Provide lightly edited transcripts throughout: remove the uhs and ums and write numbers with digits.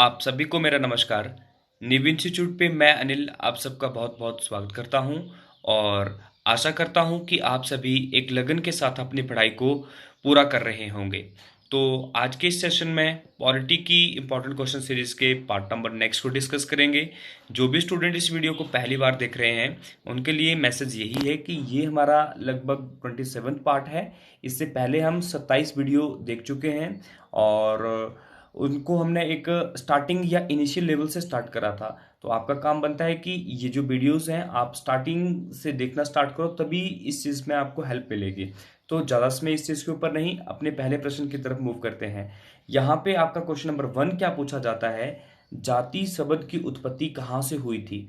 आप सभी को मेरा नमस्कार। निव इंस्टीट्यूट पे मैं अनिल आप सबका बहुत बहुत स्वागत करता हूं और आशा करता हूं कि आप सभी एक लगन के साथ अपनी पढ़ाई को पूरा कर रहे होंगे। तो आज के इस सेशन में पॉलिटी की इम्पोर्टेंट क्वेश्चन सीरीज के पार्ट नंबर नेक्स्ट को डिस्कस करेंगे। जो भी स्टूडेंट इस वीडियो को पहली बार देख रहे हैं उनके लिए मैसेज यही है कि ये हमारा लगभग 27वां पार्ट है। इससे पहले हम 27 वीडियो देख चुके हैं और उनको हमने एक स्टार्टिंग या इनिशियल लेवल से स्टार्ट करा था। तो आपका काम बनता है कि ये जो वीडियोस हैं आप स्टार्टिंग से देखना स्टार्ट करो, तभी इस चीज़ में आपको हेल्प मिलेगी। तो ज़्यादा समय इस चीज़ के ऊपर नहीं, अपने पहले प्रश्न की तरफ मूव करते हैं। यहाँ पे आपका क्वेश्चन नंबर 1 क्या पूछा जाता है, जाति शब्द की उत्पत्ति कहाँ से हुई थी।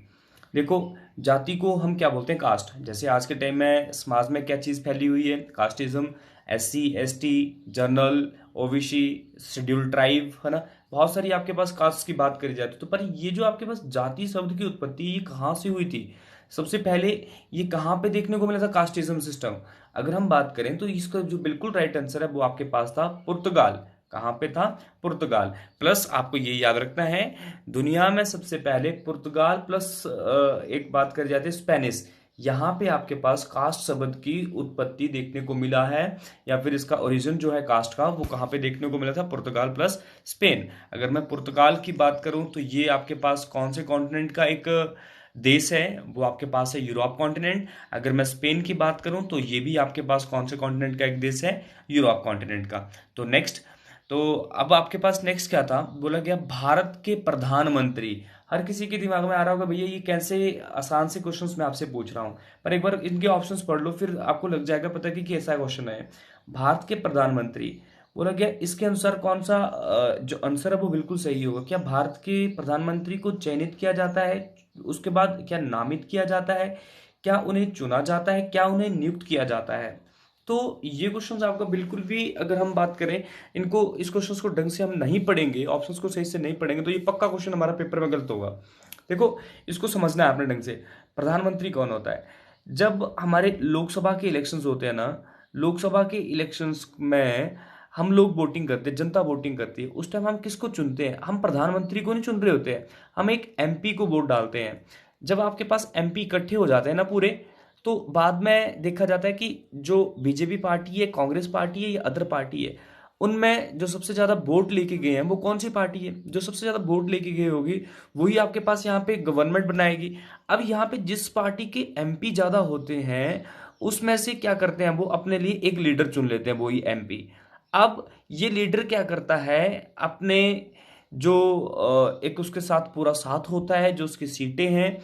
देखो, जाति को हम क्या बोलते हैं, कास्ट। जैसे आज के टाइम में समाज में क्या चीज़ फैली हुई है, casteism, SC ST, general, OBC, schedule tribe, है ना। बहुत सारी आपके पास कास्ट की बात करी जाती है। तो पर ये जो आपके पास जाति शब्द की उत्पत्ति ये कहाँ से हुई थी, सबसे पहले ये कहाँ पे देखने को मिला था, कास्टिज्म सिस्टम। अगर हम बात करें तो इसका जो बिल्कुल राइट आंसर है वो आपके पास था पुर्तगाल। कहाँ पे था, पुर्तगाल। प्लस आपको ये याद रखना है, दुनिया में सबसे पहले पुर्तगाल प्लस एक बात करी जाती है स्पेनिश। यहाँ पे आपके पास कास्ट शब्द की उत्पत्ति देखने को मिला है, या फिर इसका ओरिजिन जो है कास्ट का वो कहाँ पे देखने को मिला था, पुर्तगाल प्लस स्पेन। अगर मैं पुर्तगाल की बात करूं तो ये आपके पास कौन से कॉन्टिनेंट का एक देश है, वो आपके पास है यूरोप कॉन्टिनेंट। अगर मैं स्पेन की बात करूं तो ये भी आपके पास कौन से कॉन्टिनेंट का एक देश है, यूरोप कॉन्टिनेंट का। तो नेक्स्ट, तो अब आपके पास नेक्स्ट क्या था, बोला गया भारत के प्रधानमंत्री। हर किसी के दिमाग में आ रहा होगा भैया ये कैसे आसान से क्वेश्चंस मैं आपसे पूछ रहा हूँ, पर एक बार इनके ऑप्शंस पढ़ लो फिर आपको लग जाएगा पता कि कैसा क्वेश्चन है। भारत के प्रधानमंत्री बोला गया, इसके अनुसार कौन सा जो आंसर है वो बिल्कुल सही होगा। क्या भारत के प्रधानमंत्री को चयनित किया जाता है, उसके बाद क्या नामित किया जाता है, क्या उन्हें चुना जाता है, क्या उन्हें नियुक्त किया जाता है। तो ये क्वेश्चंस आपका बिल्कुल भी, अगर हम बात करें इनको, इस क्वेश्चंस को ढंग से हम नहीं पढ़ेंगे, ऑप्शंस को सही से नहीं पढ़ेंगे तो ये पक्का क्वेश्चन हमारा पेपर में गलत होगा। देखो, इसको समझना है आपने ढंग से। प्रधानमंत्री कौन होता है, जब हमारे लोकसभा के इलेक्शंस होते हैं ना, लोकसभा के इलेक्शंस में हम लोग वोटिंग करते हैं, जनता वोटिंग करती है, उस टाइम हम किसको चुनते हैं, हम प्रधानमंत्री को नहीं चुन रहे होते हैं, हम एक MP को वोट डालते हैं। जब आपके पास MP इकट्ठे हो जाते हैं ना पूरे, तो बाद में देखा जाता है कि जो बीजेपी पार्टी है, कांग्रेस पार्टी है या अदर पार्टी है, उनमें जो सबसे ज्यादा वोट लेके गए हैं वो कौन सी पार्टी है, जो सबसे ज्यादा वोट लेके गई होगी वही आपके पास यहाँ पे गवर्नमेंट बनाएगी। अब यहाँ पे जिस पार्टी के MP ज्यादा होते हैं उसमें से क्या करते हैं, वो अपने लिए एक लीडर चुन लेते हैं, वही MP। अब ये लीडर क्या करता है, अपने जो एक उसके साथ पूरा साथ होता है, जो उसकी सीटें हैं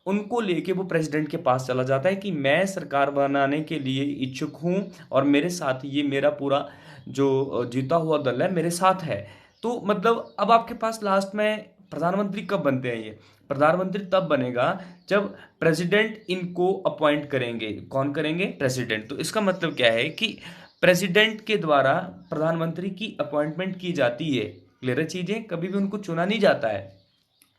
उनको लेके वो प्रेसिडेंट के पास चला जाता है कि मैं सरकार बनाने के लिए इच्छुक हूं और मेरे साथ ये मेरा पूरा जो जीता हुआ दल है मेरे साथ है। तो मतलब अब आपके पास लास्ट में प्रधानमंत्री कब बनते हैं, ये प्रधानमंत्री तब बनेगा जब प्रेसिडेंट इनको अपॉइंट करेंगे। कौन करेंगे, प्रेसिडेंट। तो इसका मतलब क्या है कि प्रेसिडेंट के द्वारा प्रधानमंत्री की अपॉइंटमेंट की जाती है। क्लियर है चीजें, कभी भी उनको चुना नहीं जाता है,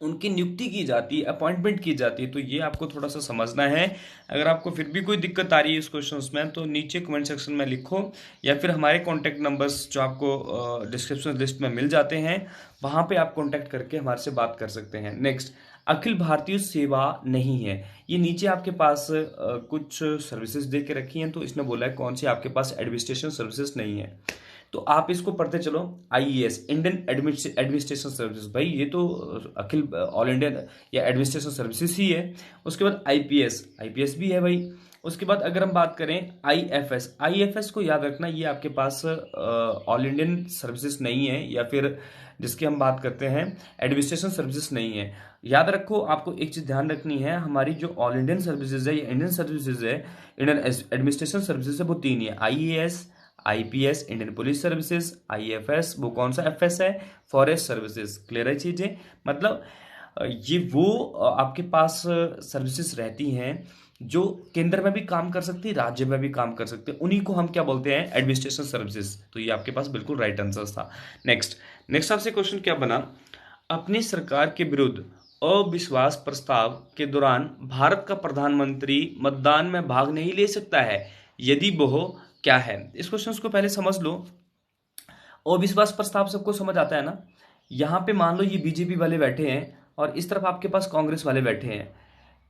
उनकी नियुक्ति की जाती है, अपॉइंटमेंट की जाती है। तो ये आपको थोड़ा सा समझना है। अगर आपको फिर भी कोई दिक्कत आ रही है इस क्वेश्चंस में तो नीचे कमेंट सेक्शन में लिखो, या फिर हमारे कॉन्टैक्ट नंबर्स जो आपको डिस्क्रिप्शन लिस्ट में मिल जाते हैं वहाँ पे आप कॉन्टैक्ट करके हमारे से बात कर सकते हैं। नेक्स्ट, अखिल भारतीय सेवा नहीं है। ये नीचे आपके पास कुछ सर्विसेज दे के रखी हैं, तो इसने बोला है कौन सी आपके पास एडमिनिस्ट्रेशन सर्विसेज नहीं है। तो आप इसको पढ़ते चलो, IAS, इंडियन एडमिनिस्ट्रेशन सर्विसेज। भाई ये तो अखिल ऑल इंडियन या एडमिनिस्ट्रेशन सर्विसेज ही है। उसके बाद IPS भी है भाई। उसके बाद अगर हम बात करें IFS को याद रखना, ये आपके पास ऑल इंडियन सर्विसेज नहीं है, या फिर जिसकी हम बात करते हैं एडमिनिस्ट्रेशन सर्विसेज नहीं है। याद रखो, आपको एक चीज ध्यान रखनी है, हमारी जो ऑल इंडियन सर्विसेज है या इंडियन सर्विसेज है, इंडियन एडमिनिस्ट्रेशन सर्विसेज है, वो 3 ही है, IAS, IPS Indian police services, IFS वो कौन सा FS है, फॉरेस्ट सर्विसेज। क्लियर है चीजें, मतलब ये वो आपके पास सर्विसेज रहती हैं जो केंद्र में भी काम कर सकती है, राज्य में भी काम कर सकते हैं, उन्हीं को हम क्या बोलते हैं, एडमिनिस्ट्रेशन सर्विसेज। तो ये आपके पास बिल्कुल राइट आंसर था। नेक्स्ट नेक्स्ट आपसे क्वेश्चन क्या बना, अपनी सरकार के विरुद्ध अविश्वास प्रस्ताव के दौरान भारत का प्रधानमंत्री मतदान में भाग नहीं ले सकता है, यदि वह क्या है। इस क्वेश्चन को पहले समझ लो। अविश्वास प्रस्ताव सबको समझ आता है ना, यहाँ पे मान लो ये बीजेपी वाले बैठे हैं और इस तरफ आपके पास कांग्रेस वाले बैठे हैं,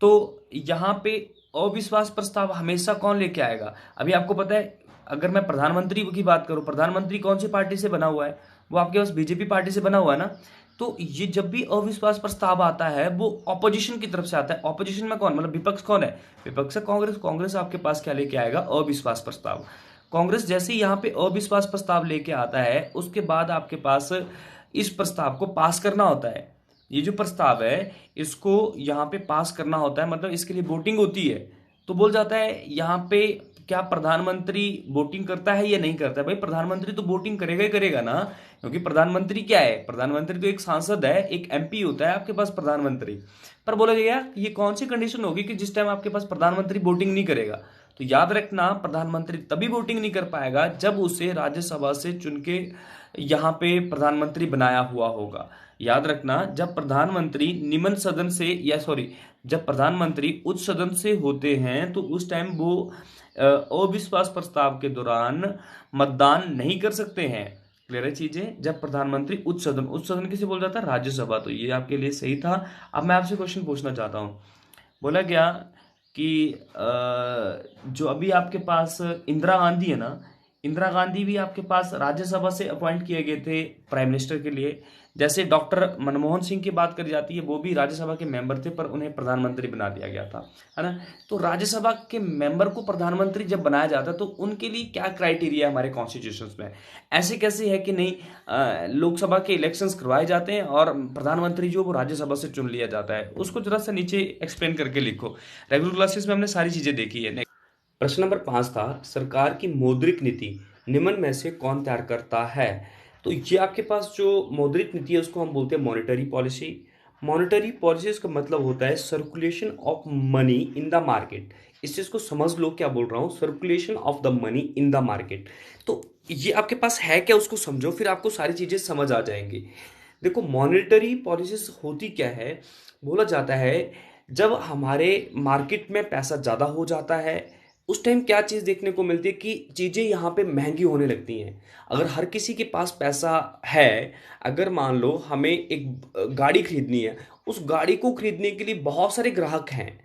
तो यहाँ पे अविश्वास प्रस्ताव हमेशा कौन लेके आएगा? अभी आपको पता है, अगर मैं प्रधानमंत्री की बात करूं, प्रधानमंत्री कौन सी पार्टी से बना हुआ है? वो आपके पास बीजेपी पार्टी से बना हुआ है ना। तो ये जब भी अविश्वास प्रस्ताव आता है वो ऑपोजिशन की तरफ से आता है। ऑपोजिशन में कौन, मतलब विपक्ष कौन है? विपक्ष है कांग्रेस। कांग्रेस आपके पास क्या लेके आएगा? अविश्वास प्रस्ताव। कांग्रेस जैसे ही यहाँ पे अविश्वास प्रस्ताव लेके आता है, उसके बाद आपके पास इस प्रस्ताव को पास करना होता है। ये जो प्रस्ताव है इसको यहाँ पे पास करना होता है, मतलब इसके लिए वोटिंग होती है। तो बोल जाता है यहाँ पे, क्या प्रधानमंत्री वोटिंग करता है या नहीं करता है? भाई प्रधानमंत्री तो वोटिंग करेगा ही करेगा ना, क्योंकि प्रधानमंत्री क्या है? प्रधानमंत्री तो एक सांसद है, एक एमपी होता है आपके पास प्रधानमंत्री। पर बोला गया ये कौन सी कंडीशन होगी कि जिस टाइम आपके पास प्रधानमंत्री वोटिंग नहीं करेगा? तो याद रखना, प्रधानमंत्री तभी वोटिंग नहीं कर पाएगा जब उसे राज्यसभा से चुन के यहाँ पे प्रधानमंत्री बनाया हुआ होगा। याद रखना, जब प्रधानमंत्री निम्न सदन से, या सॉरी, जब प्रधानमंत्री उच्च सदन से होते हैं तो उस टाइम वो अविश्वास प्रस्ताव के दौरान मतदान नहीं कर सकते हैं। क्लियर है चीजें? जब प्रधानमंत्री उच्च सदन, उच्च सदन किसे बोल जाता है? राज्यसभा। तो ये आपके लिए सही था। अब मैं आपसे क्वेश्चन पूछना चाहता हूँ। बोला गया कि जो अभी आपके पास इंदिरा गांधी है ना, इंदिरा गांधी भी आपके पास राज्यसभा से अपॉइंट किए गए थे प्राइम मिनिस्टर के लिए। जैसे डॉक्टर मनमोहन सिंह की बात करी जाती है, वो भी राज्यसभा के मेंबर थे पर उन्हें प्रधानमंत्री बना दिया गया था, है ना। तो राज्यसभा के मेंबर को प्रधानमंत्री जब बनाया जाता है तो उनके लिए क्या क्राइटेरिया है हमारे कॉन्स्टिट्यूशन में? ऐसे कैसे है कि नहीं, लोकसभा के इलेक्शंस करवाए जाते हैं और प्रधानमंत्री जो वो राज्यसभा से चुन लिया जाता है? उसको जरा सा नीचे एक्सप्लेन करके लिखो। रेगुलर क्लासेस में हमने सारी चीजें देखी है। प्रश्न नंबर 5 था, सरकार की मौद्रिक नीति निम्न में से कौन तैयार करता है? तो ये आपके पास जो मौद्रिक नीति है उसको हम बोलते हैं मॉनेटरी पॉलिसी। मॉनेटरी पॉलिसी का मतलब होता है circulation of money in the market. इस चीज को समझ लो, क्या बोल रहा हूं, circulation of the money in the market. तो ये आपके पास है क्या, उसको समझो, फिर आपको सारी चीजें समझ आ जाएंगी। देखो, मॉनेटरी पॉलिसीज होती क्या है? बोला जाता है जब हमारे मार्केट में पैसा ज्यादा हो जाता है उस टाइम क्या चीज देखने को मिलती है कि चीजें यहाँ पे महंगी होने लगती हैं। अगर हर किसी के पास पैसा है, अगर मान लो हमें एक गाड़ी खरीदनी है, उस गाड़ी को खरीदने के लिए बहुत सारे ग्राहक हैं,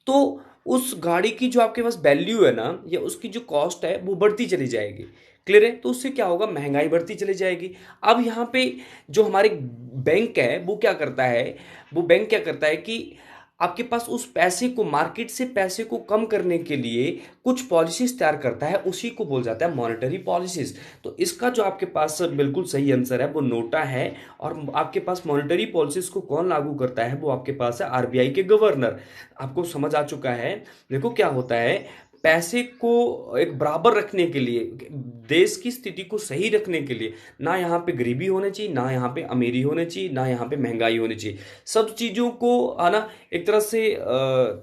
तो उस गाड़ी की जो आपके पास वैल्यू है ना, या उसकी जो कॉस्ट है वो बढ़ती चली जाएगी। क्लियर है? तो उससे क्या होगा, महंगाई बढ़ती चली जाएगी। अब यहाँ पे जो हमारे बैंक है वो क्या करता है, वो बैंक क्या करता है कि आपके पास उस पैसे को, मार्केट से पैसे को कम करने के लिए कुछ पॉलिसीज तैयार करता है, उसी को बोल जाता है मॉनेटरी पॉलिसीज। तो इसका जो आपके पास बिल्कुल सही आंसर है वो नोटा है। और आपके पास मॉनेटरी पॉलिसीज को कौन लागू करता है? वो आपके पास है आरबीआई के गवर्नर। आपको समझ आ चुका है। देखो क्या होता है, पैसे को एक बराबर रखने के लिए, देश की स्थिति को सही रखने के लिए, ना यहाँ पे गरीबी होनी चाहिए, ना यहाँ पे अमीरी होनी चाहिए, ना यहाँ पे महंगाई होनी चाहिए। सब चीजों को आना एक तरह से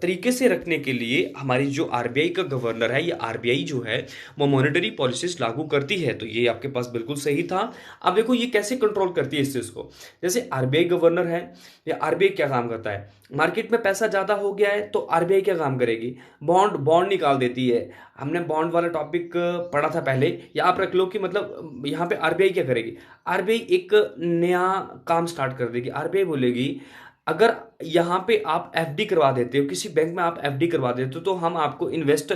तरीके से रखने के लिए हमारी जो आरबीआई का गवर्नर है, ये आरबीआई जो है वो मॉनेटरी पॉलिसीज लागू करती है। तो ये आपके पास बिल्कुल सही था। अब देखो ये कैसे कंट्रोल करती है इस चीज को। जैसे आरबीआई गवर्नर है, या आरबीआई क्या काम करता है, मार्केट में पैसा ज्यादा हो गया है तो आरबीआई क्या काम करेगी, बॉन्ड बॉन्ड निकाल देती है। हमने बॉन्ड वाला टॉपिक पढ़ा था पहले, या आप रख लो कि मतलब यहाँ पे आरबीआई क्या करेगी, आरबीआई एक नया काम स्टार्ट कर देगी। आरबीआई बोलेगी अगर यहाँ पे आप एफडी करवा देते हो, किसी बैंक में आप एफडी करवा देते हो, तो हम आपको इन्वेस्ट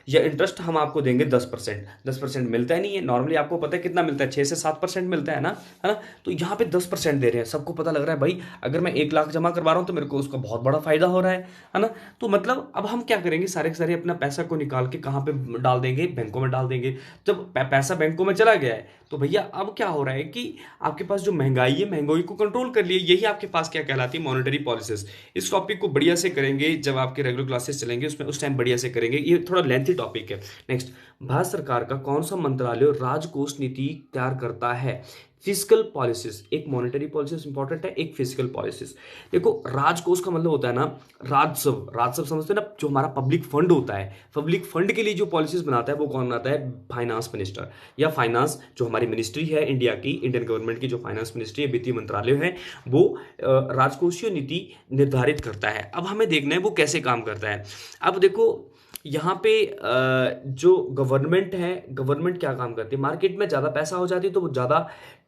या इंटरेस्ट हम आपको देंगे 10%। 10% मिलता ही नहीं है नॉर्मली, आपको पता है कितना मिलता है, 6 से 7% मिलता है ना। तो यहाँ पे 10% दे रहे हैं। सबको पता लग रहा है भाई अगर मैं 1 लाख जमा करवा रहा हूँ तो मेरे को उसका बहुत बड़ा फायदा हो रहा है ना। तो मतलब अब हम क्या करेंगे, सारे के सारे अपना पैसा को निकाल के कहाँ पे डाल देंगे, बैंकों में डाल देंगे। जब पैसा बैंकों में चला गया है तो भैया अब क्या हो रहा है कि आपके पास जो महंगाई है, महंगाई को कंट्रोल कर लिए। यही आपके पास क्या कहलाती है, मॉनेटरी पॉलिसीज। इस टॉपिक को बढ़िया से करेंगे जब आपके रेगुलर क्लासेस चलेंगे, उसमें उस टाइम बढ़िया से करेंगे। ये थोड़ा लेंथी टॉपिक है। नेक्स्ट, भारत सरकार का कौन सा मंत्रालय राजकोष नीति तैयार करता है? Physical policies. एक मॉनेटरी पॉलिसीज इंपॉर्टेंट है, एक फिजिकल पॉलिसीज। देखो राजकोष का मतलब होता है ना राजस्व। राजस्व समझते हैं ना, जो हमारा पब्लिक फंड होता है। पब्लिक फंड के लिए जो पॉलिसीज बनाता है वो कौन बनाता है? फाइनेंस मिनिस्टर, या फाइनेंस जो हमारी मिनिस्ट्री है इंडिया की, इंडियन गवर्नमेंट की जो फाइनेंस मिनिस्ट्री है, वित्तीय मंत्रालय है, वो राजकोषीय नीति निर्धारित करता है। अब हमें देखना है वो कैसे काम करता है। अब देखो यहाँ पे जो गवर्नमेंट है, गवर्नमेंट क्या काम करती है, मार्केट में ज़्यादा पैसा हो जाती है तो वो ज़्यादा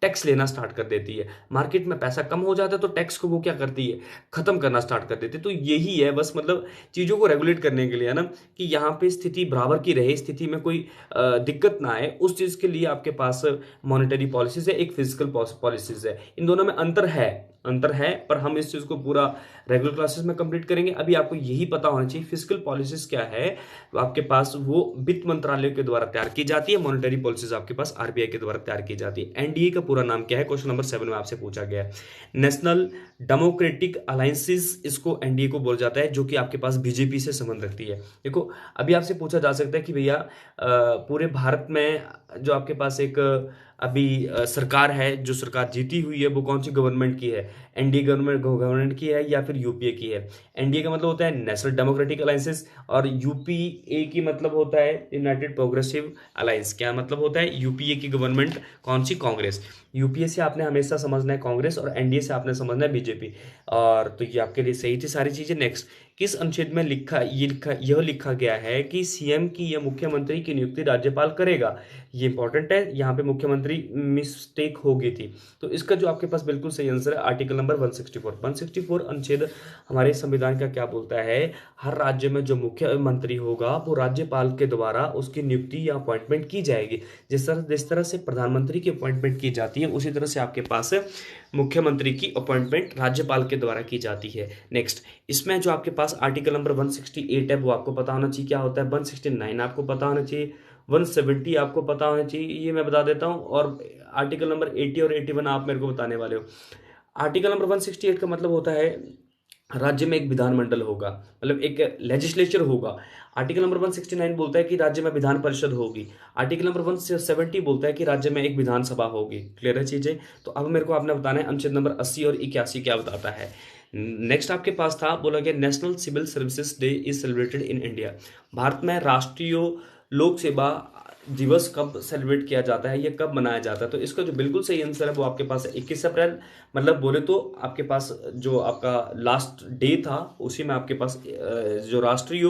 टैक्स लेना स्टार्ट कर देती है। मार्केट में पैसा कम हो जाता है तो टैक्स को वो क्या करती है, खत्म करना स्टार्ट कर देती है। तो यही है बस, मतलब चीज़ों को रेगुलेट करने के लिए, है ना, कि यहाँ पे स्थिति बराबर की रहे, स्थिति में कोई दिक्कत ना आए, उस चीज़ के लिए आपके पास मॉनेटरी पॉलिसीज है, एक फिजिकल पॉलिसीज है। इन दोनों में अंतर है, पर हम इस चीज़ को पूरा रेगुलर क्लासेस में कंप्लीट करेंगे। अभी आपको यही पता होना चाहिए फिजिकल पॉलिसीज क्या है। तो आपके पास वो वित्त मंत्रालय के द्वारा तैयार की जाती है, मॉनेटरी पॉलिसीज आपके पास आरबीआई के द्वारा तैयार की जाती है। एनडीए का पूरा नाम क्या है, क्वेश्चन नंबर 7 में आपसे पूछा गया है। नेशनल डेमोक्रेटिक अलायंसेस इसको एनडीए को बोला जाता है, जो कि आपके पास बीजेपी से संबंध रखती है। देखो, अभी आपसे पूछा जा सकता है कि भैया पूरे भारत में जो आपके पास एक अभी सरकार है, जो सरकार जीती हुई है, वो कौन सी गवर्नमेंट की है, एनडीए गवर्नमेंट की है या फिर यूपीए की है। एनडीए का मतलब होता है नेशनल डेमोक्रेटिक अलायंसेस, और यूपीए की मतलब होता है यूनाइटेड प्रोग्रेसिव अलायंस। क्या मतलब होता है, यूपीए की गवर्नमेंट कौन सी, कांग्रेस। यूपीए से आपने हमेशा समझना है कांग्रेस, और एनडीए से आपने समझना है बीजेपी। और तो ये आपके लिए सही थी सारी चीजें। नेक्स्ट, किस अनुच्छेद में यह लिखा गया है कि सीएम की या मुख्यमंत्री की नियुक्ति राज्यपाल करेगा। ये इंपॉर्टेंट है, यहाँ पे मुख्यमंत्री मिस्टेक हो गई थी। तो इसका जो आपके पास बिल्कुल सही आंसर है आर्टिकल नंबर 164 अनुच्छेद हमारे संविधान का क्या बोलता है, हर राज्य में जो मुख्यमंत्री होगा वो राज्यपाल के द्वारा उसकी नियुक्ति या अपॉइंटमेंट की जाएगी। जिस तरह से प्रधानमंत्री की अपॉइंटमेंट की जाती है, उसी तरह से आपके पास मुख्यमंत्री की अपॉइंटमेंट राज्यपाल के द्वारा की जाती है। नेक्स्ट, इसमें जो आपके पास आर्टिकल नंबर 168 है वो आपको पता होना चाहिए क्या होता है। 169 आपको पता होना चाहिए, 170 आपको पता होना चाहिए, ये मैं बता देता हूँ। और आर्टिकल नंबर 80 और 81 आप मेरे को बताने वाले हो। आर्टिकल नंबर 168 का मतलब होता है राज्य में एक विधानमंडल होगा, मतलब एक लेजिस्लेचर होगा। आर्टिकल नंबर 169 बोलता है कि राज्य में विधान परिषद होगी। आर्टिकल नंबर 170 बोलता है कि राज्य में एक विधानसभा होगी। क्लियर है चीजें। तो अब मेरे को आपने बताना है अनुच्छेद नंबर 80 और 81 क्या बताता है। नेक्स्ट आपके पास था, बोला गया national civil services day is celebrated in India. Bharat में राष्ट्रीय लोक सेवा दिवस कब सेलिब्रेट किया जाता है, ये कब मनाया जाता है। तो इसका जो बिल्कुल सही आंसर है वो आपके पास है 21 अप्रैल। मतलब बोले तो आपके पास जो आपका लास्ट डे था उसी में आपके पास जो राष्ट्रीय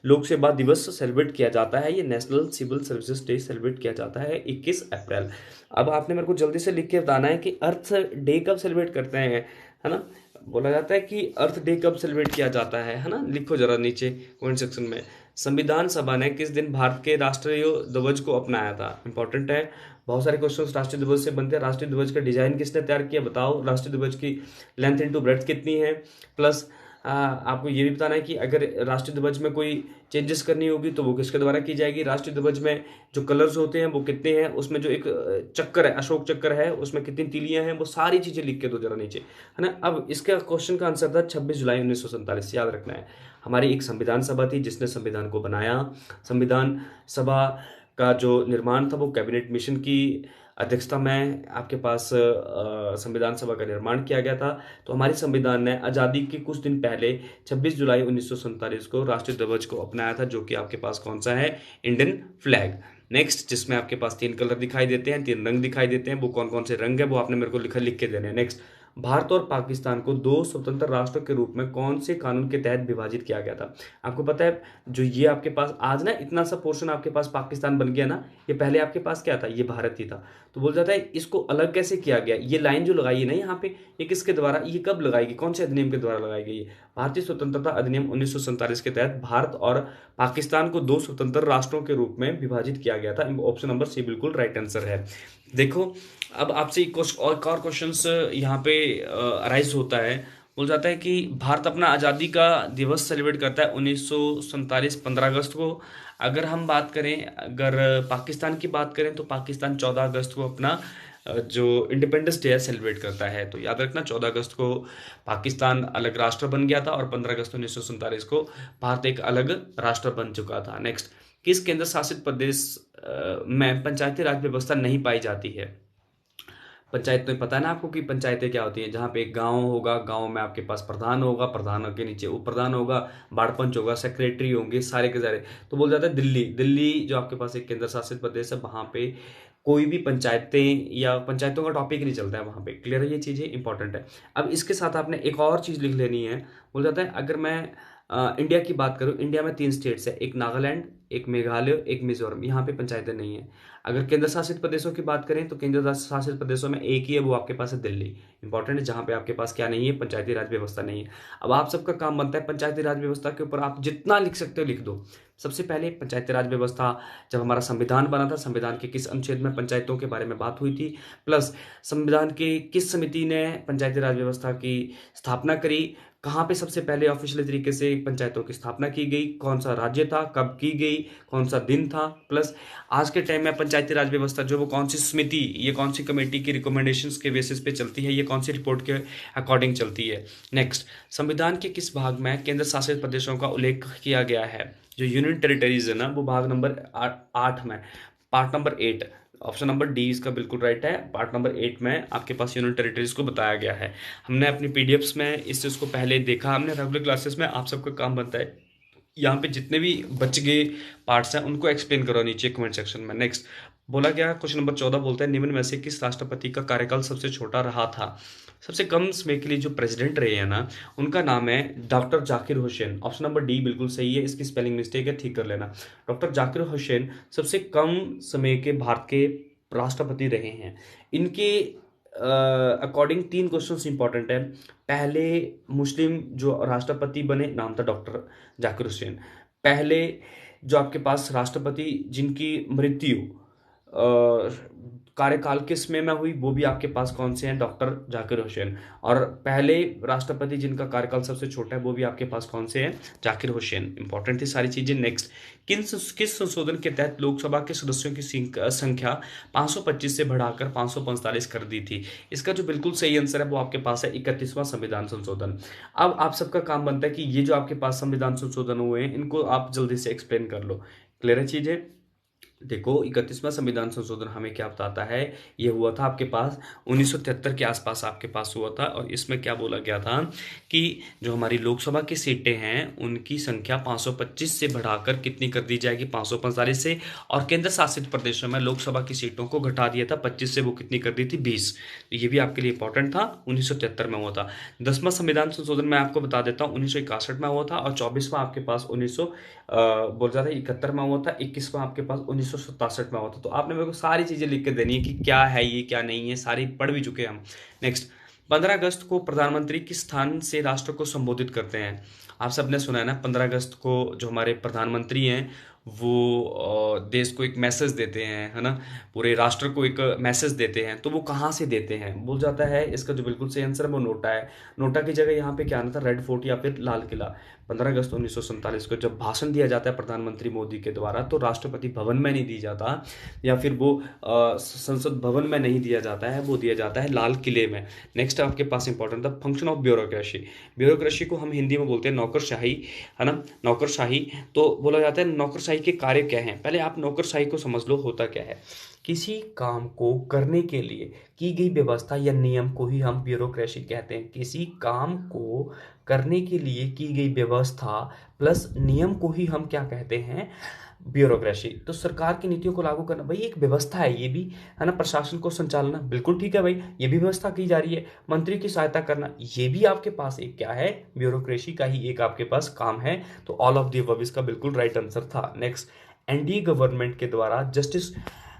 लोक सेवा दिवस सेलिब्रेट किया जाता है, ये national civil services day celebrate किया जाता है 21 अप्रैल। अब आपने मेरे को जल्दी से लिख के बताना है कि अर्थ डे कब सेलिब्रेट करते हैं, है ना। बोला जाता है कि अर्थ डे कब सेलिब्रेट किया जाता है ना। लिखो जरा नीचे कमेंट सेक्शन में, संविधान सभा ने किस दिन भारत के राष्ट्रीय ध्वज को अपनाया था। इंपॉर्टेंट है, बहुत सारे क्वेश्चन राष्ट्रीय ध्वज से बनते हैं। राष्ट्रीय ध्वज का डिजाइन किसने तैयार किया बताओ, राष्ट्रीय ध्वज की लेंथ इनटू ब्रेड्थ कितनी है, प्लस आपको ये भी बताना है कि अगर राष्ट्रीय ध्वज में कोई चेंजेस करनी होगी तो वो किसके द्वारा की जाएगी। राष्ट्रीय ध्वज में जो कलर्स होते हैं वो कितने हैं, उसमें जो एक चक्कर है, अशोक चक्कर है, उसमें कितनी तीलियां हैं, वो सारी चीजें लिख के दो जरा नीचे, है ना। अब इसका क्वेश्चन का आंसर था 26 जुलाई 1947, याद रखना है। हमारी एक संविधान सभा थी जिसने संविधान को बनाया। संविधान सभा का जो निर्माण था वो कैबिनेट मिशन की अध्यक्षता में आपके पास संविधान सभा का निर्माण किया गया था। तो हमारे संविधान ने आज़ादी के कुछ दिन पहले 26 जुलाई 1947 को राष्ट्रीय ध्वज को अपनाया था, जो कि आपके पास कौन सा है, इंडियन फ्लैग। नेक्स्ट, जिसमें आपके पास 3 कलर दिखाई देते हैं, 3 रंग दिखाई देते हैं, वो कौन कौन से रंग है वो आपने मेरे को लिख के देने हैं। नेक्स्ट, भारत और पाकिस्तान को 2 स्वतंत्र राष्ट्रों के रूप में कौन से कानून के तहत विभाजित किया गया था। आपको पता है जो ये आपके पास आज ना इतना सा पोर्शन आपके पास पाकिस्तान बन गया ना, ये पहले आपके पास क्या था, ये भारत ही था। तो बोल जाता है इसको अलग कैसे किया गया। ये लाइन जो लगाई है ना यहाँ पे, ये किसके द्वारा, ये कब लगाई गई, कौन से अधिनियम के द्वारा लगाई गई है। भारतीय स्वतंत्रता अधिनियम 1947 के तहत भारत और पाकिस्तान को 2 स्वतंत्र राष्ट्रों के रूप में विभाजित किया गया था। ऑप्शन नंबर सी बिल्कुल राइट आंसर है। देखो, अब आपसे एक और क्वेश्चंस यहाँ पे अराइज होता है। बोल जाता है कि भारत अपना आज़ादी का दिवस सेलिब्रेट करता है 1947 15 अगस्त को। अगर हम बात करें, अगर पाकिस्तान की बात करें, तो पाकिस्तान 14 अगस्त को अपना जो इंडिपेंडेंस डे है सेलिब्रेट करता है। तो याद रखना 14 अगस्त को पाकिस्तान अलग राष्ट्र बन गया था और 15 अगस्त 1947 को भारत एक अलग राष्ट्र बन चुका था। नेक्स्ट, किस केंद्र शासित प्रदेश में पंचायती राज व्यवस्था नहीं पाई जाती है। पंचायत तो पता है ना आपको कि पंचायतें क्या होती हैं, जहाँ पे एक गांव होगा, गांव में आपके पास प्रधान होगा, प्रधान के नीचे उप प्रधान होगा, बाढ़ पंच होगा, सेक्रेटरी होंगे, सारे के सारे। तो बोल जाता है दिल्ली जो आपके पास एक केंद्र शासित प्रदेश है, वहां पे कोई भी पंचायतें या पंचायतों का टॉपिक नहीं चलता है वहां पे। क्लियर है, ये चीजें इंपॉर्टेंट है। अब इसके साथ आपने एक और चीज लिख लेनी है। बोल जाता है अगर मैं इंडिया की बात करूँ, इंडिया में 3 स्टेट्स है, एक नागालैंड, एक मेघालय, एक मिज़ोरम, यहाँ पे पंचायतें नहीं है। अगर केंद्र शासित प्रदेशों की बात करें तो केंद्र शासित प्रदेशों में एक ही है, वो आपके पास है दिल्ली। इंपॉर्टेंट है, जहाँ पे आपके पास क्या नहीं है, पंचायती राज व्यवस्था नहीं है। अब आप सबका काम बनता है पंचायती राज व्यवस्था के ऊपर आप जितना लिख सकते हो लिख दो। सबसे पहले पंचायती राज व्यवस्था, जब हमारा संविधान बना था, संविधान के किस अनुच्छेद में पंचायतों के बारे में बात हुई थी, प्लस संविधान के किस समिति ने पंचायती राज व्यवस्था की स्थापना करी, कहाँ पे सबसे पहले ऑफिशियल तरीके से पंचायतों की स्थापना की गई, कौन सा राज्य था, कब की गई, कौन सा दिन था, प्लस आज के टाइम में पंचायती राज व्यवस्था जो वो कौन सी समिति, ये कौन सी कमेटी की रिकमेंडेशंस के बेसिस पे चलती है, ये कौन सी रिपोर्ट के अकॉर्डिंग चलती है। नेक्स्ट, संविधान के किस भाग में केंद्र शासित प्रदेशों का उल्लेख किया गया है। जो यूनियन टेरिटरीज है ना, वो भाग नंबर 8 में, part number 8, option number D इसका बिल्कुल राइट है। पार्ट नंबर 8 में आपके पास यूनियन टेरिटरीज को बताया गया है। हमने अपनी पीडीएफ्स में इस चीज़ को पहले देखा, हमने रेगुलर क्लासेस में, आप सबका काम बनता है यहाँ पे जितने भी बच गए पार्ट्स हैं उनको एक्सप्लेन करो नीचे कमेंट सेक्शन में। नेक्स्ट बोला गया, क्वेश्चन नंबर 14 बोलता है निम्न में से किस राष्ट्रपति का कार्यकाल सबसे छोटा रहा था। सबसे कम समय के लिए जो प्रेसिडेंट रहे हैं ना, उनका नाम है doctor Zakir Hussain. Option number D बिल्कुल सही है, इसकी स्पेलिंग मिस्टेक है, ठीक कर लेना। डॉक्टर जाकिर हुसैन सबसे कम समय के भारत के राष्ट्रपति रहे हैं। इनके अकॉर्डिंग 3 क्वेश्चंस इंपॉर्टेंट है। पहले मुस्लिम जो राष्ट्रपति बने, नाम था डॉक्टर जाकिर हुसैन। पहले जो आपके पास राष्ट्रपति जिनकी मृत्यु कार्यकाल के समय में हुई, वो भी आपके पास कौन से हैं, डॉक्टर जाकिर हुसैन। और पहले राष्ट्रपति जिनका कार्यकाल सबसे छोटा है, वो भी आपके पास कौन से हैं, जाकिर हुसैन। इंपॉर्टेंट थी सारी चीजें। नेक्स्ट, किस संशोधन के तहत लोकसभा के सदस्यों की संख्या 525 से बढ़ाकर 545 कर दी थी। इसका जो बिल्कुल सही आंसर है वो आपके पास है 31वां संविधान संशोधन। अब आप सबका काम बनता है कि ये जो आपके पास संविधान संशोधन हुए हैं इनको आप जल्दी से एक्सप्लेन कर लो। क्लियर है चीजें। देखो 31वां संविधान संशोधन हमें क्या बताता है, ये हुआ था आपके पास 1973 के आसपास आपके पास हुआ था। और इसमें क्या बोला गया था कि जो हमारी लोकसभा की सीटें हैं उनकी संख्या 525 से बढ़ाकर कितनी कर दी जाएगी, 545 से। और केंद्र शासित प्रदेशों में लोकसभा की सीटों को घटा दिया था 25 से, वो कितनी कर दी थी, 20। तो ये भी आपके लिए इंपॉर्टेंट था, 1973 में हुआ था। 10वां संविधान संशोधन मैं आपको बता देता हूँ 1961 में हुआ था। और 24वां आपके पास 1900 बोल रहा था 71 में हुआ था। 21वां आपके पास 1967 में हुआ था। तो आपने मेरे को सारी चीजें लिख के देनी है कि क्या है ये क्या नहीं है, सारी पढ़ भी चुके हैं हम। नेक्स्ट, 15 अगस्त को प्रधानमंत्री किस स्थान से राष्ट्र को संबोधित करते हैं। आप सबने सुना है ना, 15 अगस्त को जो हमारे प्रधानमंत्री हैं वो देश को एक मैसेज देते हैं, है ना, पूरे राष्ट्र को एक मैसेज देते हैं। तो वो कहाँ से देते हैं, बोल जाता है इसका जो बिल्कुल सही आंसर है वो नोटा है। नोटा की जगह यहाँ पे क्या आना था, रेड फोर्ट या फिर लाल किला। 15 अगस्त 1947 को जब भाषण दिया जाता है प्रधानमंत्री मोदी के द्वारा, तो राष्ट्रपति भवन में नहीं दिया जाता या फिर वो संसद भवन में नहीं दिया जाता है, वो दिया जाता है लाल किले में। नेक्स्ट आपके पास इंपॉर्टेंट था फंक्शन ऑफ ब्यूरोक्रेसी। ब्यूरोक्रेसी को हम हिंदी में बोलते हैं नौकरशाही, है ना, नौकरशाही। तो बोला जाता है नौकरशाही के कार्य क्या हैं। पहले आप नौकरशाही को समझ लो, होता क्या है। किसी काम को करने के लिए की गई व्यवस्था या नियम को ही हम ब्यूरोक्रेसी कहते हैं। किसी काम को करने के लिए की गई व्यवस्था प्लस नियम को ही हम क्या कहते हैं, ब्यूरोक्रेसी। तो सरकार की नीतियों को लागू करना भाई एक व्यवस्था है, ये भी है ना, प्रशासन को संचालना बिल्कुल ठीक है भाई, ये भी व्यवस्था की जा रही है। मंत्री की सहायता करना, ये भी आपके पास एक क्या है, ब्यूरोक्रेसी का ही एक आपके पास काम है। तो ऑल ऑफ द अबव इसका बिल्कुल राइट आंसर था। नेक्स्ट, एनडीए गवर्नमेंट के द्वारा जस्टिस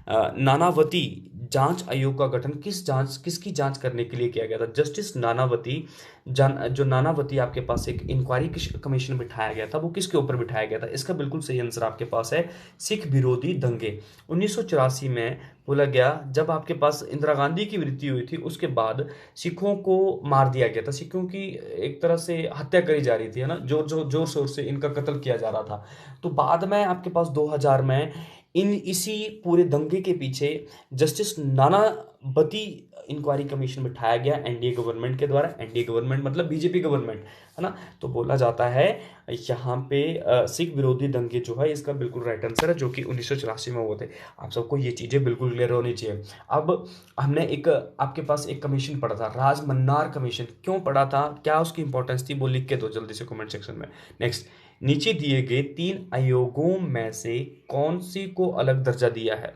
नानावती जांच आयोग का गठन किसकी जांच करने के लिए किया गया था। जस्टिस नानावती जो नानावती आपके पास एक इंक्वायरी कमीशन बिठाया गया था, वो किसके ऊपर बिठाया गया था। इसका बिल्कुल सही आंसर आपके पास है सिख विरोधी दंगे। 1984 में बोला गया, जब आपके पास इंदिरा गांधी की मृत्यु हुई थी उसके बाद सिखों को मार दिया गया था। सिखों की एक तरह से हत्या करी जा रही थी, है ना, जोर शोर से इनका कत्ल किया जा रहा था। तो बाद में आपके पास 2000 में इसी पूरे दंगे के पीछे जस्टिस नानावती इंक्वायरी कमीशन बिठाया गया एनडीए गवर्नमेंट के द्वारा। एनडीए गवर्नमेंट मतलब बीजेपी गवर्नमेंट, है ना। तो बोला जाता है यहाँ पे सिख विरोधी दंगे जो है इसका बिल्कुल राइट आंसर है, जो कि 1984 में हुए थे। आप सबको ये चीजें बिल्कुल क्लियर होनी चाहिए। अब हमने एक आपके पास एक कमीशन पढ़ा था, राजमन्नार कमीशन। क्यों पढ़ा था, क्या उसकी इंपॉर्टेंस थी, वो लिख के दो जल्दी से कमेंट सेक्शन में। नेक्स्ट, नीचे दिए गए 3 आयोगों में से कौन सी को अलग दर्जा दिया है।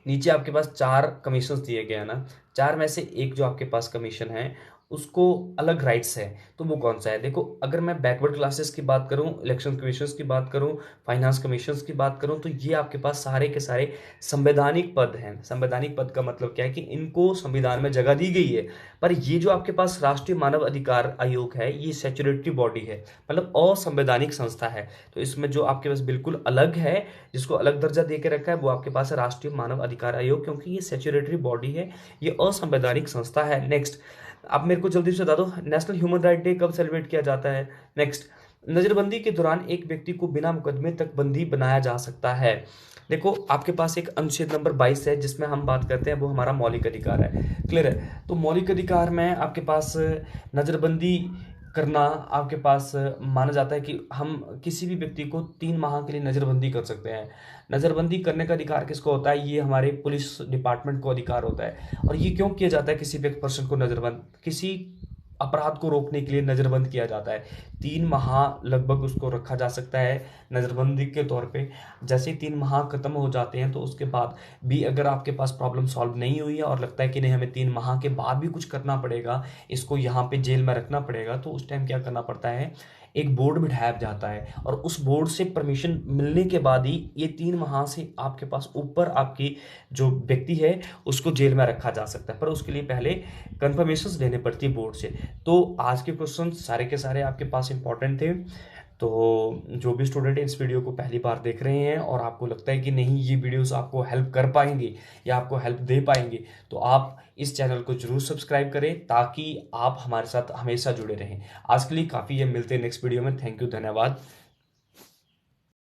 नीचे आपके पास 4 कमीशन दिए गए हैं ना, 4 में से एक जो आपके पास कमीशन है उसको अलग राइट्स है, तो वो कौन सा है? देखो, अगर मैं बैकवर्ड क्लासेस की बात करूं, इलेक्शन कमीशन की बात करूं, फाइनेंस कमीशन की बात करूं, तो ये आपके पास सारे के सारे संवैधानिक पद हैं। संवैधानिक पद का मतलब क्या है कि इनको संविधान में जगह दी गई है। पर ये जो आपके पास राष्ट्रीय मानव अधिकार आयोग है, ये स्टैट्यूटरी बॉडी है, मतलब असंवैधानिक संस्था है। तो इसमें जो आपके पास बिल्कुल अलग है, जिसको अलग दर्जा दे के रखा है, वो आपके पास है राष्ट्रीय मानव अधिकार आयोग, क्योंकि ये स्टैट्यूटरी बॉडी है, ये असंवैधानिक संस्था है। नेक्स्ट, आप मेरे को जल्दी से बता दो, नेशनल ह्यूमन राइट डे कब सेलिब्रेट किया जाता है? नेक्स्ट, नजरबंदी के दौरान एक व्यक्ति को बिना मुकदमे तक बंदी बनाया जा सकता है। देखो, आपके पास एक अनुच्छेद नंबर 22 है, जिसमें हम बात करते हैं, वो हमारा मौलिक अधिकार है। क्लियर है? तो मौलिक अधिकार में आपके पास नजरबंदी करना आपके पास माना जाता है कि हम किसी भी व्यक्ति को 3 माह के लिए नजरबंदी कर सकते हैं। नजरबंदी करने का अधिकार किसको होता है? ये हमारे पुलिस डिपार्टमेंट को अधिकार होता है। और ये क्यों किया जाता है? किसी भी एक पर्सन को नजरबंद, किसी अपराध को रोकने के लिए नजरबंद किया जाता है। 3 माह लगभग उसको रखा जा सकता है नजरबंदी के तौर पे। जैसे ही 3 माह खत्म हो जाते हैं, तो उसके बाद भी अगर आपके पास प्रॉब्लम सॉल्व नहीं हुई है और लगता है कि नहीं, हमें 3 माह के बाद भी कुछ करना पड़ेगा, इसको यहाँ पे जेल में रखना पड़ेगा, तो उस टाइम क्या करना पड़ता है? एक बोर्ड बिठाया जाता है, और उस बोर्ड से परमिशन मिलने के बाद ही ये 3 माह से आपके पास ऊपर आपकी जो व्यक्ति है उसको जेल में रखा जा सकता है। पर उसके लिए पहले कंफर्मेशन लेने पड़ती है बोर्ड से। तो आज के क्वेश्चन सारे के सारे आपके पास इंपॉर्टेंट थे। तो जो भी स्टूडेंट इस वीडियो को पहली बार देख रहे हैं और आपको लगता है कि नहीं, ये वीडियोस आपको हेल्प कर पाएंगे या आपको हेल्प दे पाएंगे, तो आप इस चैनल को जरूर सब्सक्राइब करें, ताकि आप हमारे साथ हमेशा जुड़े रहें। आज के लिए काफ़ी है, मिलते हैं नेक्स्ट वीडियो में। थैंक यू, धन्यवाद।